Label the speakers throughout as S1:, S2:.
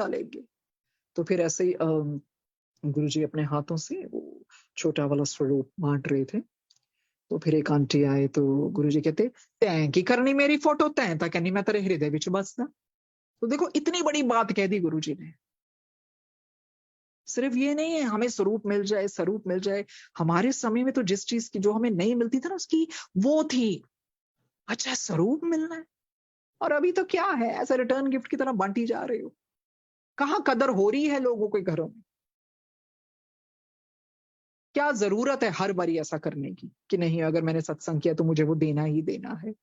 S1: डालेंगे। तो फिर ऐसे ही गुरुजी अपने हाथों से वो छोटा वाला स्वरूप बांट रहे थे। तो फिर एक आंटी आए तो गुरुजी कहते, तैं की करनी मेरी फोटो, तैं तां कहनी मैं तेरे हृदय विच बसदा। तो देखो इतनी बड़ी बात कह दी गुरुजी ने। सिर्फ ये नहीं है हमें स्वरूप मिल जाए, स्वरूप मिल जाए। हमारे समय में तो जिस चीज की जो हमें नहीं मिलती थी ना, उसकी वो थी, अच्छा स्वरूप मिलना है। और अभी तो क्या है, ऐसे रिटर्न गिफ्ट की तरह बांटी जा रहे हो। कहाँ कदर हो रही है लोगों के घरों में? क्या जरूरत है हर बारी ऐसा करने की कि नहीं अगर मैंने सत्संग किया तो मुझे वो देना ही देना है?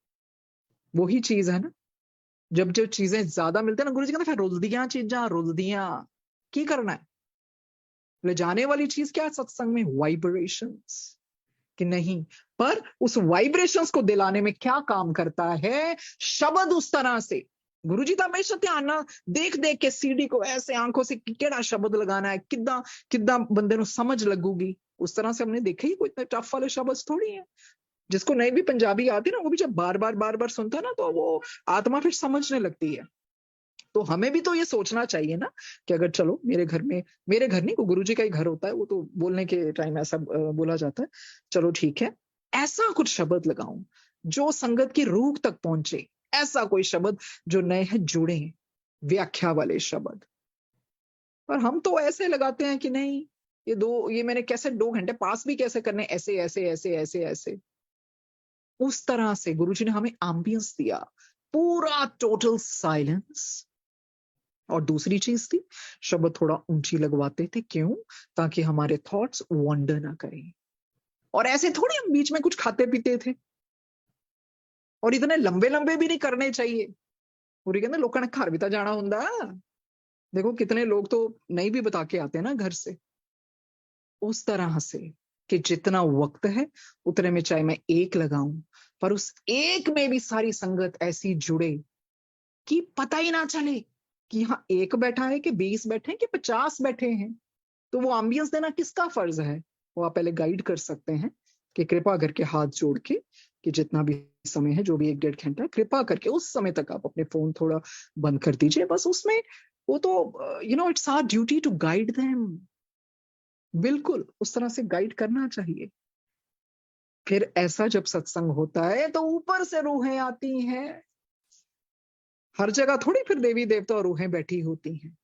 S1: वही चीज है ना, जब जो चीजें ज्यादा मिलते हैं ना, गुरु जी कहते हैं फिर रुलदियां चीजा रुलदियां की करना है। ले जाने वाली चीज क्या है सत्संग में? वाइब्रेशंस। कि नहीं, पर उस वाइब्रेशंस को दिलाने में क्या काम करता है शब्द? उस तरह से गुरुजी तो हमेशा ध्यान ना देख देख के सीडी को ऐसे आंखों से कि केड़ा शब्द लगाना है, किदा किदा बंदे नु समझ लगूगी। उस तरह से हमने देखा ही, कोई इतने टफ वाले शब्द थोड़ी है। जिसको नहीं भी पंजाबी आती ना, वो भी जब बार बार सुनता है ना, तो वो आत्मा फिर समझने लगती है। तो हमें भी तो ये सोचना चाहिए ना कि अगर चलो मेरे घर में, मेरे घर नहीं, को गुरुजी का ही घर होता है, वो तो बोलने के टाइम ऐसा बोला जाता है, चलो ठीक है, ऐसा कुछ शब्द लगाऊं जो संगत की रूह तक पहुंचे। ऐसा कोई शब्द जो नए हैं, जुड़े हैं, व्याख्या वाले शब्द। पर हम तो ऐसे लगाते हैं कि नहीं, ये मैंने कैसे 2 घंटे पास भी कैसे करने, ऐसे ऐसे ऐसे ऐसे ऐसे। उस तरह से गुरुजी ने हमें एम्बियंस दिया, पूरा टोटल साइलेंस। और दूसरी चीज थी, शब्द थोड़ा ऊंची लगवाते थे। क्यों? ताकि हमारे थॉट्स वंडर ना करें। और ऐसे थोड़ी हम बीच में कुछ खाते पीते थे, और इतने लंबे लंबे भी नहीं करने चाहिए। पूरी कहते लोगों ने घर भी तो जाना हुंदा। देखो कितने लोग तो नहीं भी बता के आते हैं ना घर से। उस तरह से कि जितना वक्त है उतने में चाहे मैं एक लगाऊं, पर उस एक में भी सारी संगत ऐसी जुड़े कि पता ही ना चले कि यहाँ एक बैठा है कि 20 बैठे हैं कि 50 बैठे हैं। तो वो एम्बियंस देना किसका फर्ज है? वो आप पहले गाइड कर सकते हैं कि कृपा करके हाथ जोड़ के, कि जितना भी समय है, जो भी 1-1.5 घंटा है, कृपा करके उस समय तक आप अपने फोन थोड़ा बंद कर दीजिए। बस उसमें वो तो it's our duty to guide them. बिल्कुल उस तरह से गाइड करना चाहिए। फिर ऐसा जब सत्संग होता है तो ऊपर से रूहें आती हैं। हर जगह थोड़ी फिर देवी देवता और रूहें बैठी होती हैं।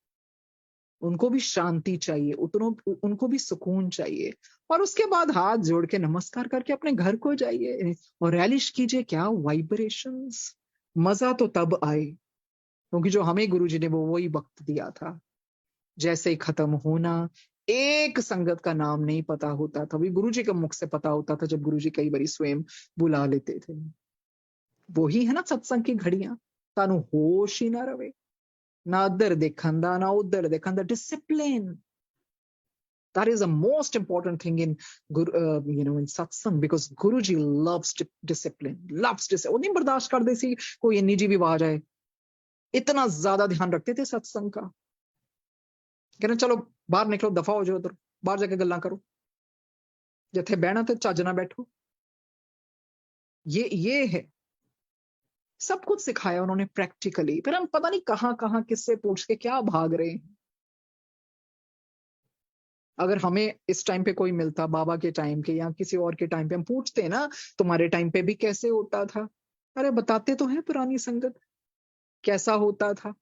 S1: उनको भी शांति चाहिए, उनको भी सुकून चाहिए। और उसके बाद हाथ जोड़ के नमस्कार करके अपने घर को जाइए और रैलिश कीजिए। क्या वाइब्रेशंस! मजा तो तब आए क्योंकि जो हमें गुरुजी ने वो वही वक्त दिया था। जैसे ही खत्म होना, एक संगत का नाम नहीं पता होता था, भी गुरुजी के मुख से पता होता था जब गुरुजी कई बारी स्वयं बुला लेते थे। वही है ना सत्संग की घड़ियां। तानू होश ही ना रवे, ना उधर देखन दा ना उधर देखन दा। Discipline, that is the most important thing in in satsang, because Guruji loves discipline, loves discipline। वो नहीं बर्दाश्त करते सी कोई इन्नी जी भी आवाज आए। इतना ज्यादा ध्यान रखते थे सत्संग का। कहना चलो बाहर निकलो, दफा हो जाओ, उधर बाहर जाके गल्ला करो, जिथे बहना थे चज ना बैठो। ये है, सब कुछ सिखाया उन्होंने प्रैक्टिकली। फिर हम पता नहीं कहाँ कहाँ किससे पूछ के क्या भाग रहे हैं। अगर हमें इस टाइम पे कोई मिलता, बाबा के टाइम के या किसी और के टाइम पे, हम पूछते ना तुम्हारे टाइम पे भी कैसे होता था? अरे बताते तो है पुरानी संगत कैसा होता था,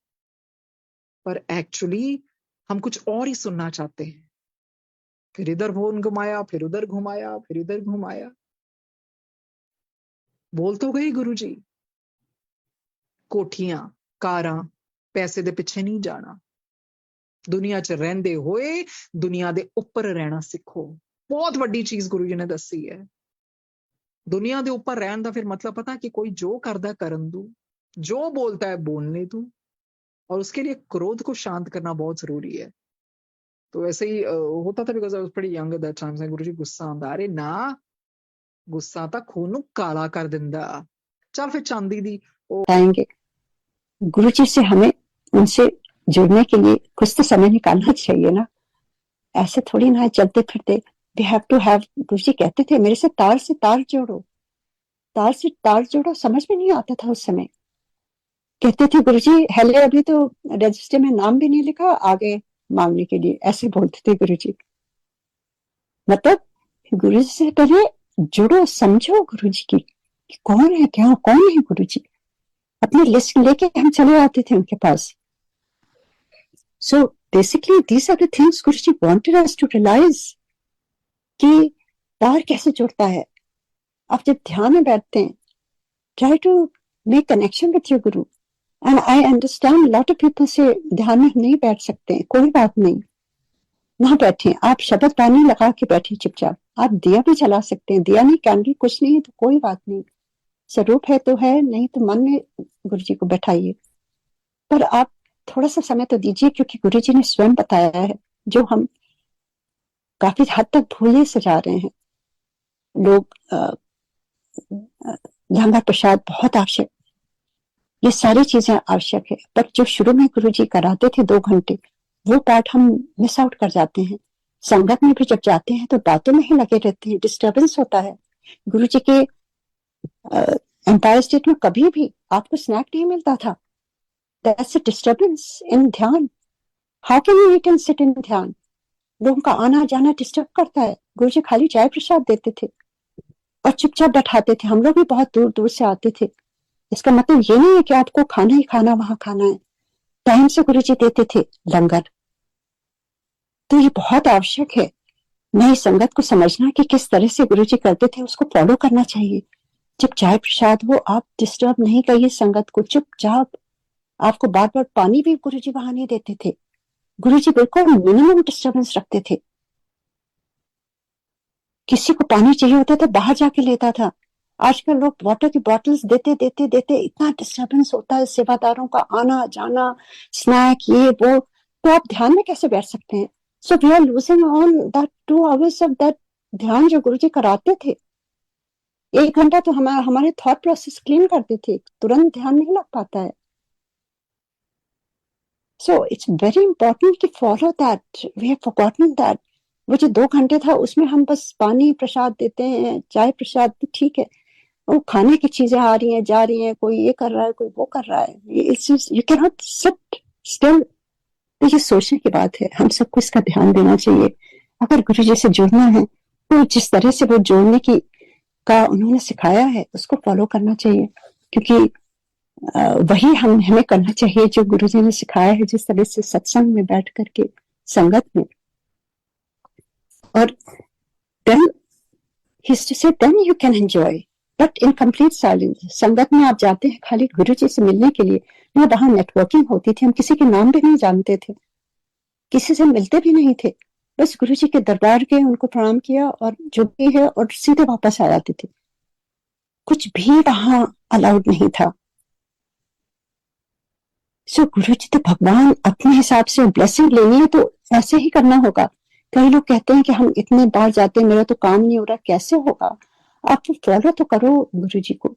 S1: पर एक्चुअली हम कुछ और ही सुनना चाहते हैं। फिर इधर फोन घुमाया, फिर उधर घुमाया, फिर इधर घुमाया। बोल तो गई गुरुजी, कोठियां कारां पैसे दे पिछे नहीं जाना। दुनिया च रहिंदे होए दुनिया दे उपर रहना सीखो। बहुत वड्डी चीज गुरु जी ने दसी है। दुनिया दे ऊपर रहन दा फिर मतलब पता कि कोई जो करदा करन दू, जो बोलता है बोलने दू, और उसके लिए क्रोध को शांत करना बहुत जरूरी है। तो ऐसे ही होता था, because I was pretty young at that time. से गुरु जी गुस्सा आंदा, अरे ना, गुस्सा ਤਾਂ खून ਨੂੰ काला कर दिंदा। चल फिर चांदी दी
S2: आएंगे गुरु जी से, हमें उनसे जुड़ने के लिए कुछ तो समय निकालना चाहिए ना। ऐसे थोड़ी ना है चलते फिरते। वी हैव टू हैव, गुरु जी कहते थे मेरे से तार जोड़ो, तार से तार जोड़ो। समझ में नहीं आता था उस समय, कहते थे गुरुजी हेले अभी तो रजिस्टर में नाम भी नहीं लिखा, आगे मांगने के लिए, ऐसे बोलते थे गुरुजी। मतलब गुरुजी से पहले जुड़ो, समझो गुरुजी की कि कौन है, क्या कौन है गुरुजी। अपनी लिस्ट लेके हम चले आते थे उनके पास। So basically these are the things Guruji wanted us to realize कि तार कैसे जुड़ता है। आप जब ध्यान में बैठते हैं, try to make connection with your Guru. And I understand a lot of people say ध्यान में नहीं बैठ सकते, कोई बात नहीं, ना बैठे, आप शब्द पानी लगा के बैठे चुपचाप। आप दिया भी जला सकते हैं, दिया नहीं, कैंडल कुछ नहीं है तो कोई बात नहीं, स्वरूप है तो है, नहीं तो मन में गुरुजी को बैठाइए। पर आप थोड़ा सा समय तो दीजिए, क्योंकि गुरुजी ने स्वयं बताया है, जो हम काफी हद तक भूले से जा रहे हैं लोग। लंगर प्रसाद बहुत आवश्यक, ये सारी चीजें आवश्यक है, पर जो शुरू में गुरुजी कराते थे 2 घंटे, वो पार्ट हम मिस आउट कर जाते हैं। संगत में भी जब जाते हैं तो बातों में ही लगे रहते हैं, डिस्टर्बेंस होता है। गुरुजी के एम्पायर स्टेट में कभी भी आपको स्नैक नहीं मिलता था। That's a disturbance in ध्यान। How can you eat and sit in ध्यान? लोगों का आना जाना डिस्टर्ब करता है। गुरुजी खाली चाय प्रसाद देते थे और चुपचाप बैठाते थे। हम लोग भी बहुत दूर दूर से आते थे। इसका मतलब ये नहीं है कि आपको खाना ही खाना, वहां खाना है। टाइम से गुरुजी देते थे लंगर। तो ये बहुत आवश्यक है नई संगत को समझना कि किस तरह से गुरुजी करते थे, उसको फॉलो करना चाहिए। जब चाय प्रसाद हो, आप डिस्टर्ब नहीं करिए संगत को, चुपचाप। आपको बार बार पानी भी गुरुजी वहां नहीं देते थे। गुरुजी बिल्कुल मिनिमम डिस्टर्बेंस रखते थे। किसी को पानी चाहिए होता था बाहर जाके लेता था। आजकल लोग वाटर की बॉटल्स देते देते देते इतना डिस्टर्बेंस होता है, सेवादारों का आना जाना, स्नैक, ये वो, तो आप ध्यान में कैसे बैठ सकते हैं? So we are losing on that 2 hours of that ध्यान जो गुरुजी कराते थे। 1 घंटा तो हमारे थॉट प्रोसेस क्लीन करते थे, तुरंत ध्यान नहीं लग पाता है। So it's very important to follow that. We have forgotten that. वो जो 2 घंटे था उसमें हम बस पानी प्रसाद देते हैं, चाय प्रसाद तो ठीक है, वो खाने की चीजें आ रही हैं जा रही हैं, कोई ये कर रहा है कोई वो कर रहा है, you can not sit still. तो ये सोचने की बात है, हम सबको इसका ध्यान देना चाहिए। अगर गुरु जी से जुड़ना है तो जिस तरह से वो जोड़ने की का उन्होंने सिखाया है उसको फॉलो करना चाहिए, क्योंकि वही हमें करना चाहिए जो गुरुजी ने सिखाया है, जिस तरह से सत्संग में बैठ करके संगत में। और then he used to say then you can enjoy but in complete silence। संगत में आप जाते हैं खाली गुरुजी से मिलने के लिए, ना वहां नेटवर्किंग होती थी, हम किसी के नाम भी नहीं जानते थे, किसी से मिलते भी नहीं थे, बस गुरुजी के दरबार गए, उनको प्रणाम किया और जो भी है और सीधे वापस आ जाते थे। कुछ भी वहां अलाउड नहीं था। सो गुरुजी तो भगवान, अपने हिसाब से ब्लेसिंग लेनी है तो ऐसे ही करना होगा। कई लोग कहते हैं कि हम इतने बार जाते हैं, मेरा तो काम नहीं हो रहा, कैसे होगा? आप फॉलो तो करो गुरुजी को।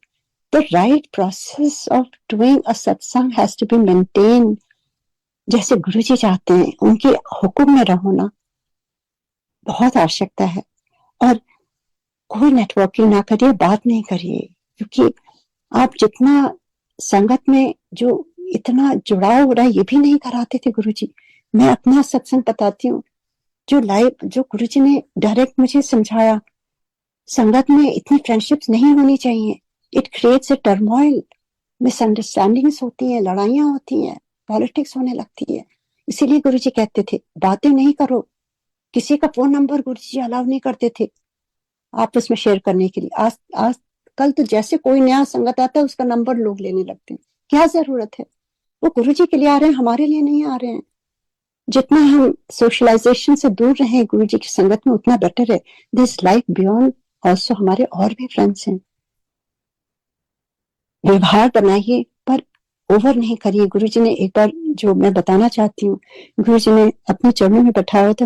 S2: The right process of doing a सत्संग हैज टू बी मेंटेन, जैसे गुरुजी चाहते हैं, उनके हुक्म में रहो ना, बहुत आवश्यकता है। और कोई नेटवर्किंग ना करिए, बात नहीं करिए, क्योंकि आप जितना संगत में जो इतना जुड़ाव हो रहा है, ये भी नहीं कराते थे गुरुजी। मैं अपना सत्संग बताती हूँ, जो लाइव जो गुरुजी ने डायरेक्ट मुझे समझाया, संगत में इतनी फ्रेंडशिप्स नहीं होनी चाहिए, it creates a turmoil, misunderstandings होती हैं, लड़ाइयां होती हैं, पॉलिटिक्स होने लगती है। इसीलिए गुरुजी कहते थे बातें नहीं करो, किसी का फोन नंबर गुरुजी अलाउ नहीं करते थे आपस में शेयर करने के लिए। आज कल तो जैसे कोई नया संगत आता है उसका नंबर लोग लेने लगते हैं, क्या जरूरत है? वो गुरुजी के लिए आ रहे हैं, हमारे लिए नहीं आ रहे हैं। जितना हम सोशलाइजेशन से दूर रहे गुरुजी की संगत में उतना बेटर है। दिस लाइफ बियॉन्ड ऑल्सो, हमारे और भी फ्रेंड्स हैं। व्यवहार बनाइए पर ओवर नहीं करिए। गुरुजी ने एक बार, जो मैं बताना चाहती हूँ, गुरुजी ने अपने चरणों में बैठाया था,